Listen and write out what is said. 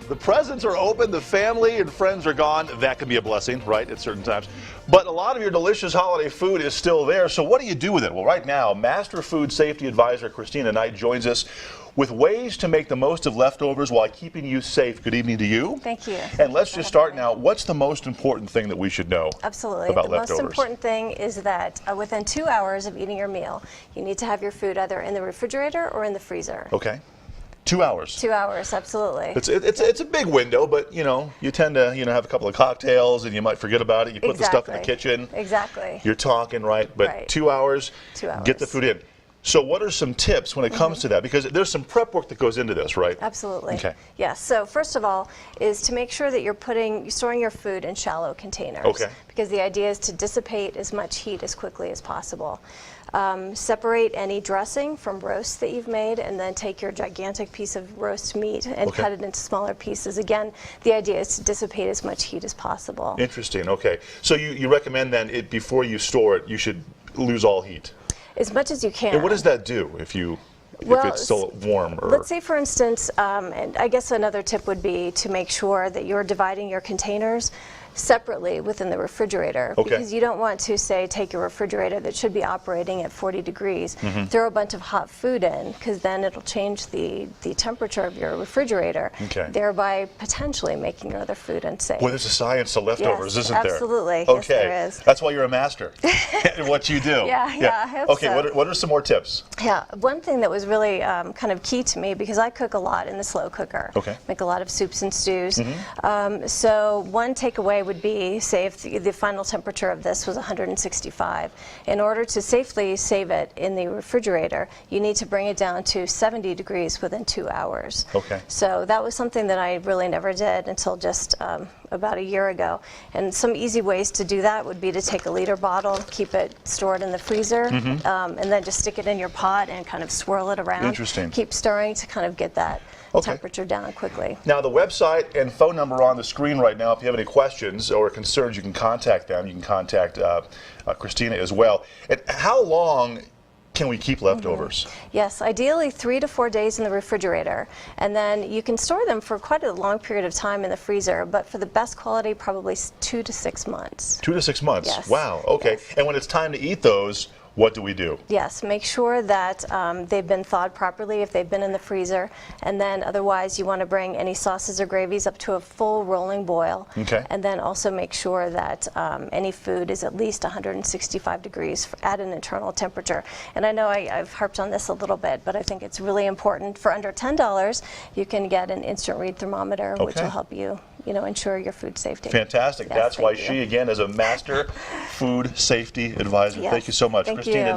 The presents are open, the family and friends are gone. That can be a blessing, right, at certain times. But a lot of your delicious holiday food is still there, so what do you do with it? Well, right now, Master Food Safety Advisor Christina Knight joins us with ways to make the most of leftovers while keeping you safe. Good evening to you. Thank you. And let's just start now. What's the most important thing that we should know Absolutely. about the leftovers? most important thing is that within 2 hours of eating your meal, you need to have your food either in the refrigerator or in the freezer. Okay. 2 hours. 2 hours, absolutely. It's a big window, but you tend to have a couple of cocktails and you might forget about it. You put the stuff in the kitchen. Exactly. You're talking, right? But Right. 2 hours, 2 hours. get the food in. So what are some tips when it comes to that? Because there's some prep work that goes into this, right? Absolutely. Okay. Yes. So first of all is to make sure that you're storing your food in shallow containers. Okay. Because the idea is to dissipate as much heat as quickly as possible. Separate any dressing from roast that you've made, and then take your gigantic piece of roast meat and cut it into smaller pieces. Again, the idea is to dissipate as much heat as possible. Interesting. Okay. So you recommend then before you store it, you should lose all heat. As much as you can. And what does that do if it's still warm? Or Let's say, for instance, and I guess another tip would be to make sure that you're dividing your containers separately within the refrigerator. Okay. Because you don't want to, say, take your refrigerator that should be operating at 40 degrees, throw a bunch of hot food in, because then it'll change the temperature of your refrigerator, thereby potentially making your other food unsafe. Well, there's a science to leftovers, Yes, isn't there? Absolutely. Okay. Yes, there is. That's why you're a master in what you do. Yeah, I hope okay, so. what are some more tips? Yeah, one thing that was really kind of key to me, because I cook a lot in the slow cooker. Okay. Make a lot of soups and stews. So one takeaway would be, say if the final temperature of this was 165. In order to safely save it in the refrigerator, you need to bring it down to 70 degrees within 2 hours. Okay. So that was something that I really never did until just about a year ago. And some easy ways to do that would be to take a liter bottle, keep it stored in the freezer, and then just stick it in your pot and kind of swirl it around. Interesting. Keep stirring to kind of get that temperature down quickly. Now, the website and phone number on the screen right now, if you have any questions or concerns, you can contact them. You can contact Christina as well. And how long can we keep leftovers? Yes, ideally 3 to 4 days in the refrigerator, and then you can store them for quite a long period of time in the freezer, but for the best quality, probably 2 to 6 months. 2 to 6 months? Yes. Wow, okay. Yes. And when it's time to eat those, what do we do? Yes, make sure that they've been thawed properly if they've been in the freezer, and then otherwise you want to bring any sauces or gravies up to a full rolling boil. Okay. And then also make sure that any food is at least 165 degrees at an internal temperature. And I know I've harped on this a little bit, but I think it's really important. For under $10, you can get an instant read thermometer, which will help you, ensure your food safety. Fantastic. Yes, That's why thank you. she, again, is a master food safety advisor. Yes. Thank you so much. Thank Christina you. Knight.